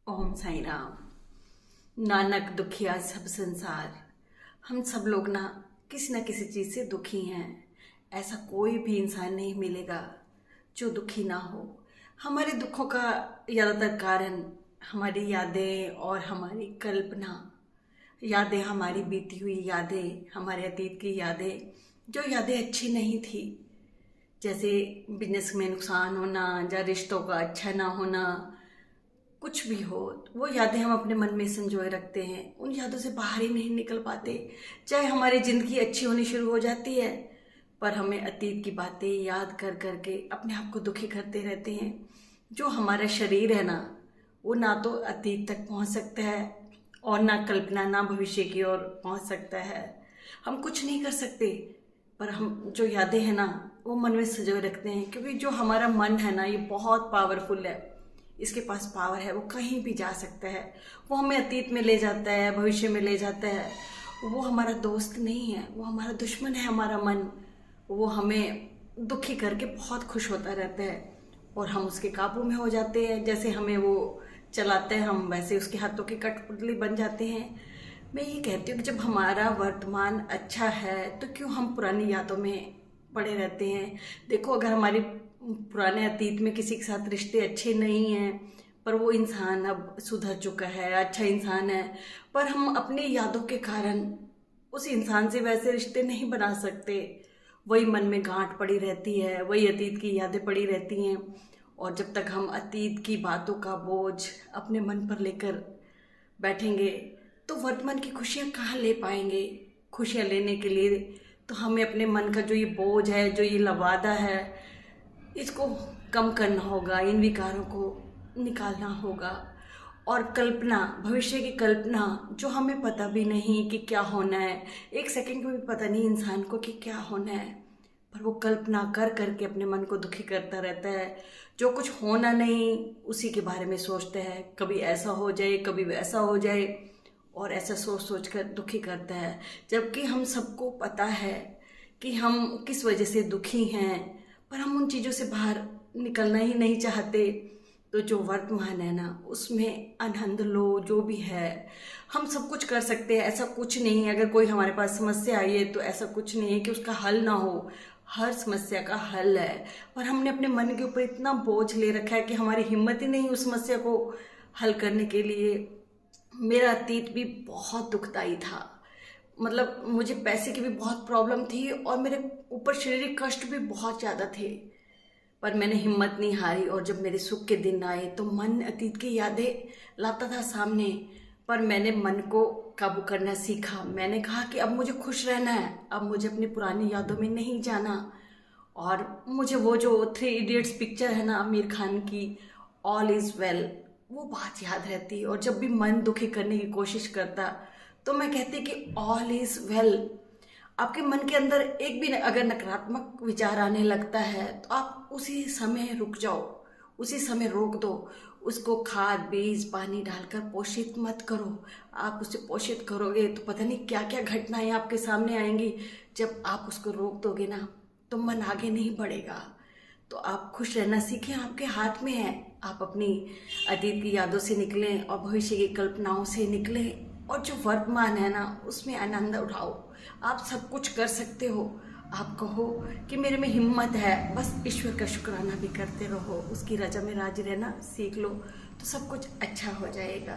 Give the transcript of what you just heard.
ओम साई राम। नानक दुखिया सब संसार। हम सब लोग ना किसी चीज़ से दुखी हैं। ऐसा कोई भी इंसान नहीं मिलेगा जो दुखी ना हो। हमारे दुखों का ज़्यादातर कारण हमारी यादें और हमारी कल्पना। यादें हमारी बीती हुई यादें, हमारे अतीत की यादें, जो यादें अच्छी नहीं थी, जैसे बिजनेस में नुकसान होना या रिश्तों का अच्छा ना होना, कुछ भी हो, वो यादें हम अपने मन में संजोए रखते हैं। उन यादों से बाहर ही नहीं निकल पाते। चाहे हमारी ज़िंदगी अच्छी होनी शुरू हो जाती है, पर हमें अतीत की बातें याद कर कर के अपने आप को दुखी करते रहते हैं। जो हमारा शरीर है ना, वो ना तो अतीत तक पहुंच सकता है और ना कल्पना, ना भविष्य की ओर पहुंच सकता है। हम कुछ नहीं कर सकते, पर हम जो यादें हैं ना, वो मन में संजोए रखते हैं। क्योंकि जो हमारा मन है ना, ये बहुत पावरफुल है। इसके पास पावर है, वो कहीं भी जा सकता है। वो हमें अतीत में ले जाता है, भविष्य में ले जाता है। वो हमारा दोस्त नहीं है, वो हमारा दुश्मन है। हमारा मन वो हमें दुखी करके बहुत खुश होता रहता है और हम उसके काबू में हो जाते हैं। जैसे हमें वो चलाते हैं, हम वैसे उसके हाथों की कठपुतली बन जाते हैं। मैं ये कहती हूँ कि जब हमारा वर्तमान अच्छा है तो क्यों हम पुरानी यादों में पड़े रहते हैं। देखो, अगर हमारी पुराने अतीत में किसी के साथ रिश्ते अच्छे नहीं हैं, पर वो इंसान अब सुधर चुका है, अच्छा इंसान है, पर हम अपनी यादों के कारण उस इंसान से वैसे रिश्ते नहीं बना सकते। वही मन में गांठ पड़ी रहती है, वही अतीत की यादें पड़ी रहती हैं। और जब तक हम अतीत की बातों का बोझ अपने मन पर लेकर बैठेंगे तो वर्तमान की खुशियाँ कहाँ ले पाएंगे। खुशियाँ लेने के लिए तो हमें अपने मन का जो ये बोझ है, जो ये लवादा है, इसको कम करना होगा। इन विकारों को निकालना होगा। और कल्पना, भविष्य की कल्पना, जो हमें पता भी नहीं कि क्या होना है, एक सेकंड को भी पता नहीं इंसान को कि क्या होना है, पर वो कल्पना कर करके अपने मन को दुखी करता रहता है। जो कुछ होना नहीं उसी के बारे में सोचता है। कभी ऐसा हो जाए, कभी वैसा हो जाए, और ऐसा सोच सोच कर दुखी करता है। जबकि हम सबको पता है कि हम किस वजह से दुखी हैं, पर हम उन चीज़ों से बाहर निकलना ही नहीं चाहते। तो जो वर्तमान है ना, उसमें आनंद लो। जो भी है, हम सब कुछ कर सकते हैं। ऐसा कुछ नहीं है, अगर कोई हमारे पास समस्या आई है तो ऐसा कुछ नहीं है कि उसका हल ना हो। हर समस्या का हल है, पर हमने अपने मन के ऊपर इतना बोझ ले रखा है कि हमारी हिम्मत ही नहीं उस समस्या को हल करने के लिए। मेरा अतीत भी बहुत दुखदाई था। मतलब मुझे पैसे की भी बहुत प्रॉब्लम थी और मेरे ऊपर शारीरिक कष्ट भी बहुत ज़्यादा थे, पर मैंने हिम्मत नहीं हारी। और जब मेरे सुख के दिन आए तो मन अतीत की यादें लाता था सामने, पर मैंने मन को काबू करना सीखा। मैंने कहा कि अब मुझे खुश रहना है, अब मुझे अपनी पुरानी यादों में नहीं जाना। और मुझे वो जो 3 इडियट्स पिक्चर है ना, आमिर खान की, ऑल इज़ वेल, वो बात याद रहती। और जब भी मन दुखी करने की कोशिश करता तो मैं कहती कि ऑल इज़ वेल। आपके मन के अंदर एक भी अगर नकारात्मक विचार आने लगता है तो आप उसी समय रुक जाओ, उसी समय रोक दो। उसको खाद, बीज, पानी डालकर पोषित मत करो। आप उसे पोषित करोगे तो पता नहीं क्या क्या घटनाएं आपके सामने आएंगी। जब आप उसको रोक दोगे ना, तो मन आगे नहीं बढ़ेगा। तो आप खुश रहना सीखें, आपके हाथ में है। आप अपनी अतीत की यादों से निकलें और भविष्य की कल्पनाओं से निकलें, और जो वर्तमान है ना, उसमें आनंद उठाओ। आप सब कुछ कर सकते हो। आप कहो कि मेरे में हिम्मत है, बस ईश्वर का शुक्राना भी करते रहो। उसकी रजा में राजी रहना सीख लो तो सब कुछ अच्छा हो जाएगा।